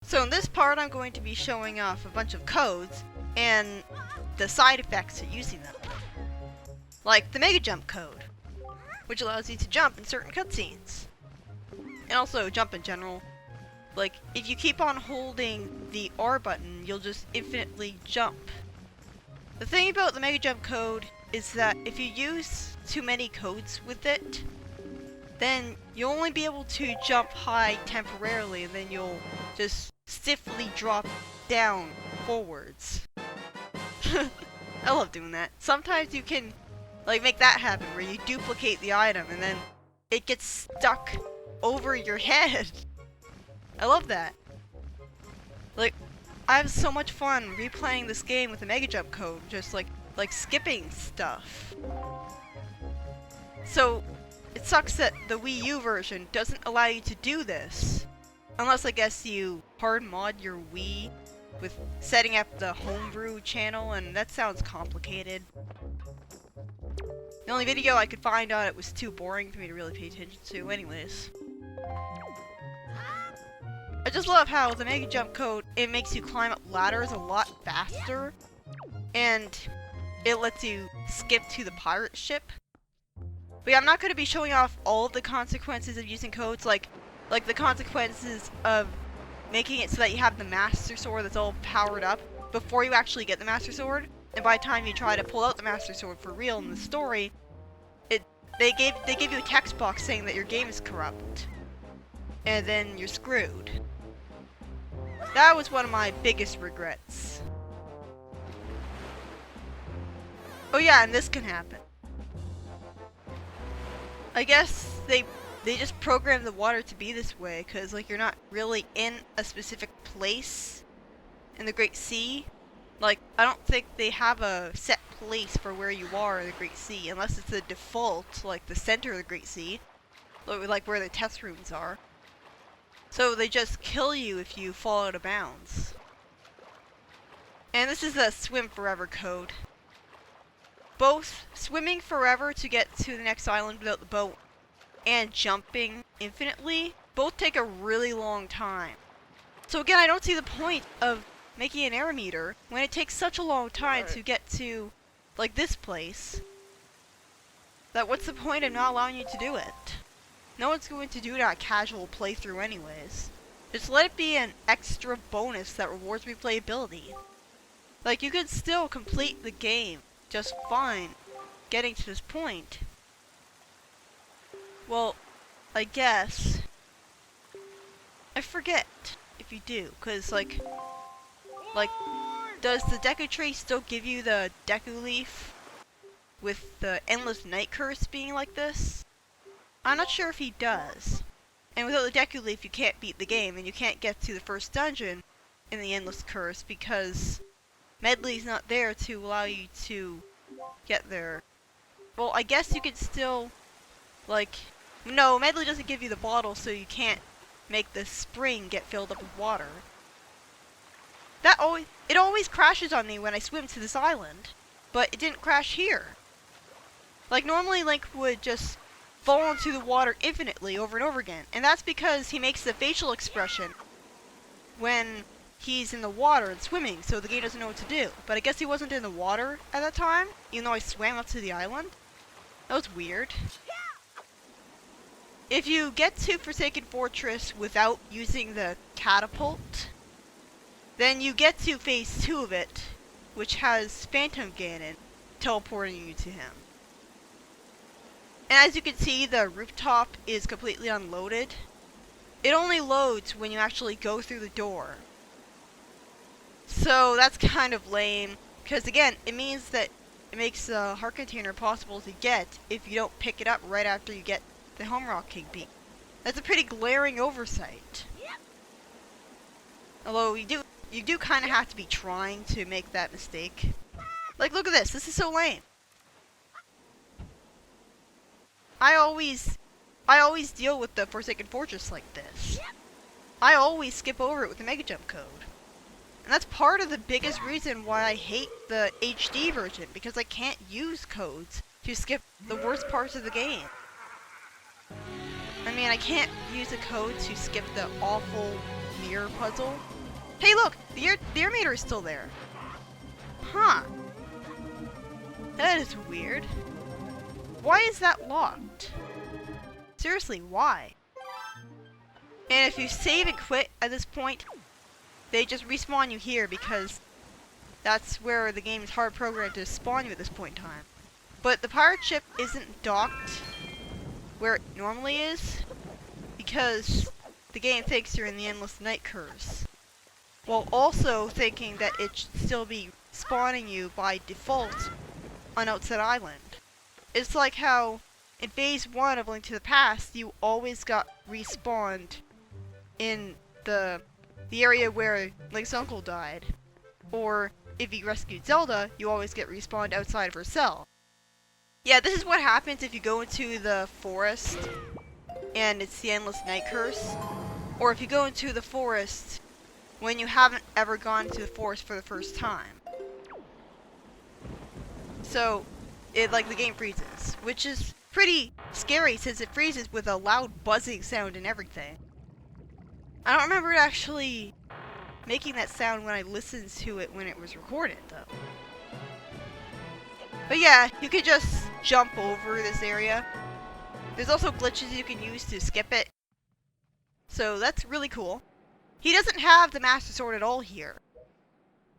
So in this part, I'm going to be showing off a bunch of codes and the side effects of using them. Like the Mega Jump code, which allows you to jump in certain cutscenes. And also jump in general. Like, if you keep on holding the R button, you'll just infinitely jump. The thing about the Mega Jump code is that if you use too many codes with it, then you'll only be able to jump high temporarily, and then you'll just stiffly drop down forwards. I love doing that. Sometimes you can, like, make that happen where you duplicate the item and then it gets stuck over your head. I love that. Like, I have so much fun replaying this game with the Mega Jump code, just like skipping stuff. So, it sucks that the Wii U version doesn't allow you to do this. Unless, I guess, you hard mod your Wii with setting up the homebrew channel, and that sounds complicated. The only video I could find on it was too boring for me to really pay attention to anyways. I just love how with the Mega Jump code, it makes you climb up ladders a lot faster, and it lets you skip to the pirate ship. But yeah, I'm not going to be showing off all of the consequences of using codes, like the consequences of making it so that you have the Master Sword that's all powered up before you actually get the Master Sword, and by the time you try to pull out the Master Sword for real in the story, they give you a text box saying that your game is corrupt, and then you're screwed. That was one of my biggest regrets. Oh yeah, and this can happen. I guess they just programmed the water to be this way, because like you're not really in a specific place in the Great Sea. Like, I don't think they have a set place for where you are in the Great Sea, unless it's the default, like the center of the Great Sea, like where the test rooms are. So they just kill you if you fall out of bounds. And this is the Swim Forever code. Both swimming forever to get to the next island without the boat and jumping infinitely both take a really long time. So again, I don't see the point of making an air meter when it takes such a long time to get to, like, this place. That what's the point of not allowing you to do it? No one's going to do that casual playthrough anyways. Just let it be an extra bonus that rewards replayability. Like, you could still complete the game just fine getting to this point. Well, I guess I forget if you do, cause like does the Deku Tree still give you the Deku Leaf with the Endless Night Curse being like this? I'm not sure if he does. And without the Deku Leaf you can't beat the game, and you can't get to the first dungeon in the Endless Curse because Medli's not there to allow you to get there. Well, I guess you could still, like, no, Medli doesn't give you the bottle, so you can't make the spring get filled up with water. It always crashes on me when I swim to this island, but it didn't crash here. Like, normally Link would just fall into the water infinitely over and over again, and that's because he makes the facial expression when he's in the water and swimming, so the game doesn't know what to do. But I guess he wasn't in the water at that time, even though I swam up to the island. That was weird. If you get to Forsaken Fortress without using the catapult, then you get to phase 2 of it, which has Phantom Ganon teleporting you to him. And as you can see, the rooftop is completely unloaded. It only loads when you actually go through the door. So that's kind of lame, because again, it means that it makes the heart container possible to get if you don't pick it up right after you get the Home Rock King beat. That's a pretty glaring oversight. Although you do kind of have to be trying to make that mistake. Like, look at this. This is so lame. I always deal with the Forsaken Fortress like this. I always skip over it with the Mega Jump code. And that's part of the biggest reason why I hate the HD version, because I can't use codes to skip the worst parts of the game. I mean, I can't use a code to skip the awful mirror puzzle Hey look! The air meter is still there. Huh. That is weird. Why is that locked? Seriously, why? And if you save and quit at this point, they just respawn you here because that's where the game is hard programmed to spawn you at this point in time. But the pirate ship isn't docked where it normally is because the game thinks you're in the Endless Night Curse, while also thinking that it should still be spawning you by default on Outset Island. It's like how in Phase 1 of Link to the Past, you always got respawned in the area where Link's uncle died. Or if you rescued Zelda, you always get respawned outside of her cell. Yeah, this is what happens if you go into the forest and it's the Endless Night Curse. Or if you go into the forest when you haven't ever gone into the forest for the first time. So, the game freezes, which is pretty scary since it freezes with a loud buzzing sound and everything. I don't remember it actually making that sound when I listened to it when it was recorded, though. But yeah, you can just jump over this area. There's also glitches you can use to skip it. So that's really cool. He doesn't have the Master Sword at all here.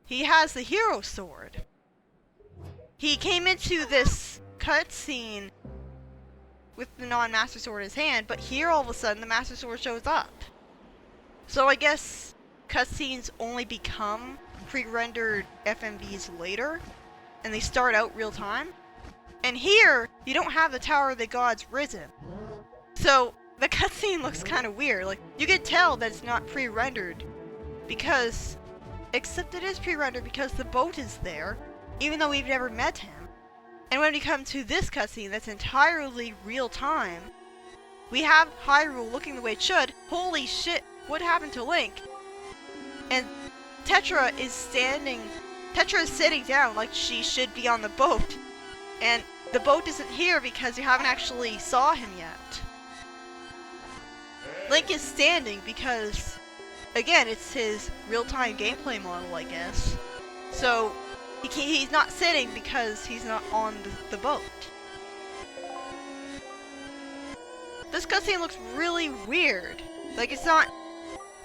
He has the Hero Sword. He came into this cutscene with the non-Master Sword in his hand, but here all of a sudden the Master Sword shows up. So I guess cutscenes only become pre-rendered FMVs later, and they start out real time. And here, you don't have the Tower of the Gods Risen. So the cutscene looks kind of weird. Like, you can tell that it's not pre-rendered because, except it is pre-rendered because the boat is there, even though we've never met him. And when we come to this cutscene that's entirely real time, we have Hyrule looking the way it should. Holy shit, what happened to Link? And Tetra is sitting down like she should be on the boat. And the boat isn't here because you haven't actually saw him yet. Link is standing because, again, it's his real-time gameplay model, I guess. So, he's not sitting because he's not on the boat. This cutscene looks really weird. Like, it's not...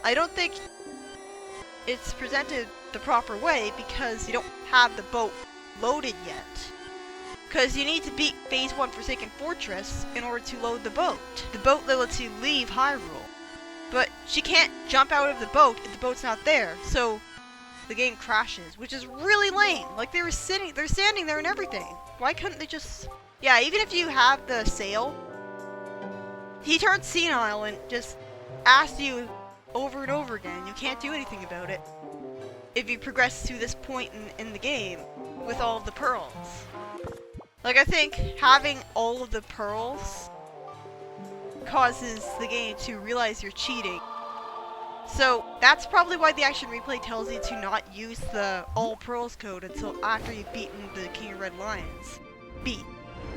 I don't think it's presented the proper way because you don't have the boat loaded yet. Because you need to beat Phase 1 Forsaken Fortress in order to load the boat. The boat that lets you leave Hyrule. But she can't jump out of the boat if the boat's not there, so the game crashes, which is really lame. Like, they're standing there and everything. Why couldn't they just... Yeah, even if you have the sail, he turns senile and just asks you over and over again. You can't do anything about it if you progress to this point in the game with all of the pearls. Like, I think having all of the pearls causes the game to realize you're cheating. So, that's probably why the action replay tells you to not use the all pearls code until after you've beaten the King of Red Lions.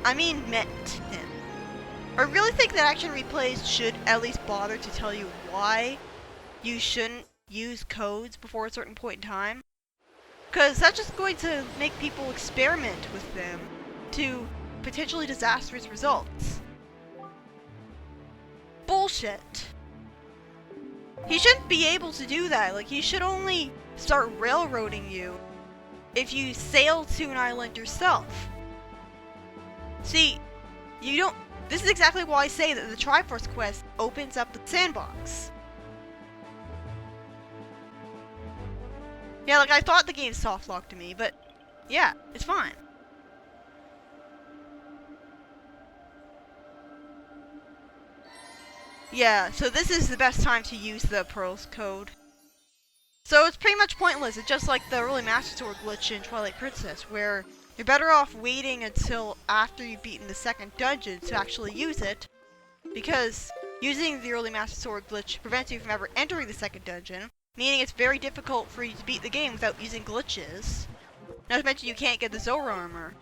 Met him. I really think that action replays should at least bother to tell you why you shouldn't use codes before a certain point in time. Because that's just going to make people experiment with them to potentially disastrous results. Bullshit. He shouldn't be able to do that. Like, he should only start railroading you if you sail to an island yourself. See, you don't... This is exactly why I say that the Triforce quest opens up the sandbox. Yeah, like, I thought the game soft-locked to me, but yeah, it's fine. Yeah, so this is the best time to use the Pearls code. So it's pretty much pointless. It's just like the early Master Sword glitch in Twilight Princess, where you're better off waiting until after you've beaten the second dungeon to actually use it, because using the early Master Sword glitch prevents you from ever entering the second dungeon, meaning it's very difficult for you to beat the game without using glitches. Not to mention you can't get the Zora armor.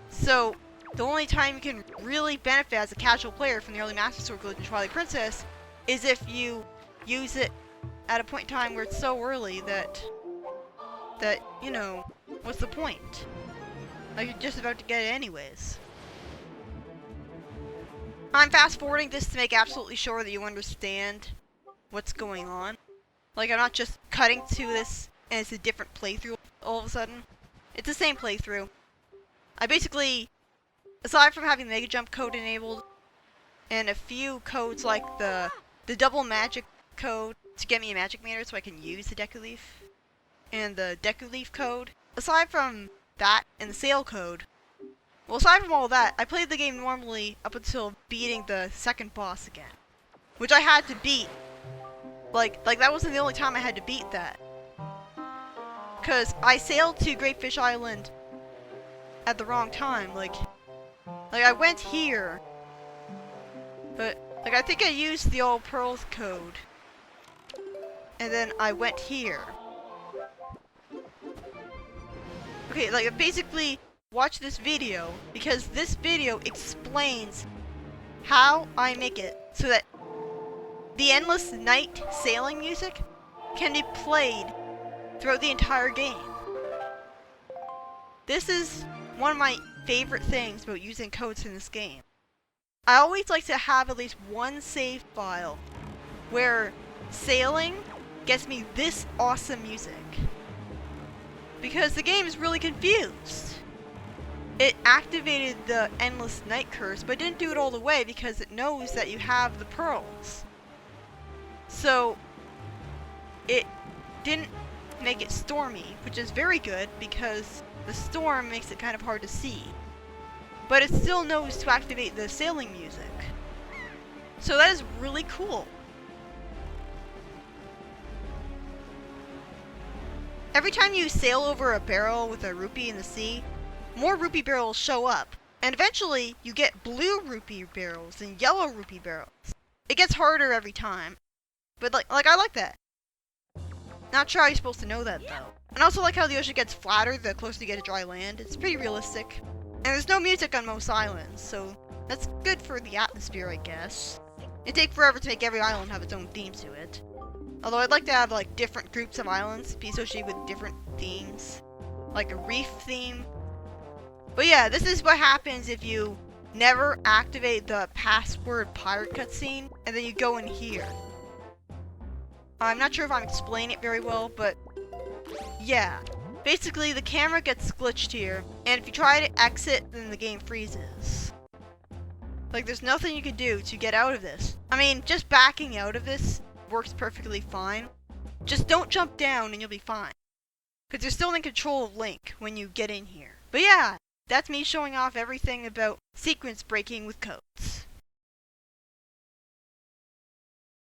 So, the only time you can really benefit as a casual player from the early Master Sword glitch in Twilight Princess is if you use it at a point in time where it's so early that, you know, what's the point? Like, you're just about to get it anyways. I'm fast forwarding this to make absolutely sure that you understand what's going on. Like, I'm not just cutting to this and it's a different playthrough all of a sudden. It's the same playthrough. I basically, aside from having the Mega Jump code enabled, and a few codes like the double magic code to get me a magic meter so I can use the Deku Leaf, and the Deku Leaf code, aside from that and the Sail code, well, aside from all that, I played the game normally up until beating the second boss again. Which I had to beat. Like that wasn't the only time I had to beat that. Because I sailed to Great Fish Island at the wrong time. Like I went here. But, like, I think I used the All Pearls code. And then I went here. Okay, like, basically, watch this video, because this video explains how I make it so that the Endless Night sailing music can be played throughout the entire game. This is one of my favorite things about using codes in this game. I always like to have at least one save file where sailing gets me this awesome music. Because the game is really confused. It activated the Endless Night Curse, but didn't do it all the way because it knows that you have the pearls. So, it didn't make it stormy, which is very good because the storm makes it kind of hard to see. But it still knows to activate the sailing music. So that is really cool. Every time you sail over a barrel with a rupee in the sea, more rupee barrels show up. And eventually, you get blue rupee barrels and yellow rupee barrels. It gets harder every time. But like I like that. Not sure how you're supposed to know that though. And I also like how the ocean gets flatter the closer you get to dry land. It's pretty realistic. And there's no music on most islands, so that's good for the atmosphere, I guess. It'd take forever to make every island have its own theme to it. Although I'd like to have, like, different groups of islands be associated with different themes. Like a reef theme. But yeah, this is what happens if you never activate the password pirate cutscene, and then you go in here. I'm not sure if I'm explaining it very well, but yeah. Basically, the camera gets glitched here, and if you try to exit, then the game freezes. Like, there's nothing you can do to get out of this. I mean, just backing out of this works perfectly fine. Just don't jump down and you'll be fine. Because you're still in control of Link when you get in here. But yeah, that's me showing off everything about sequence breaking with codes.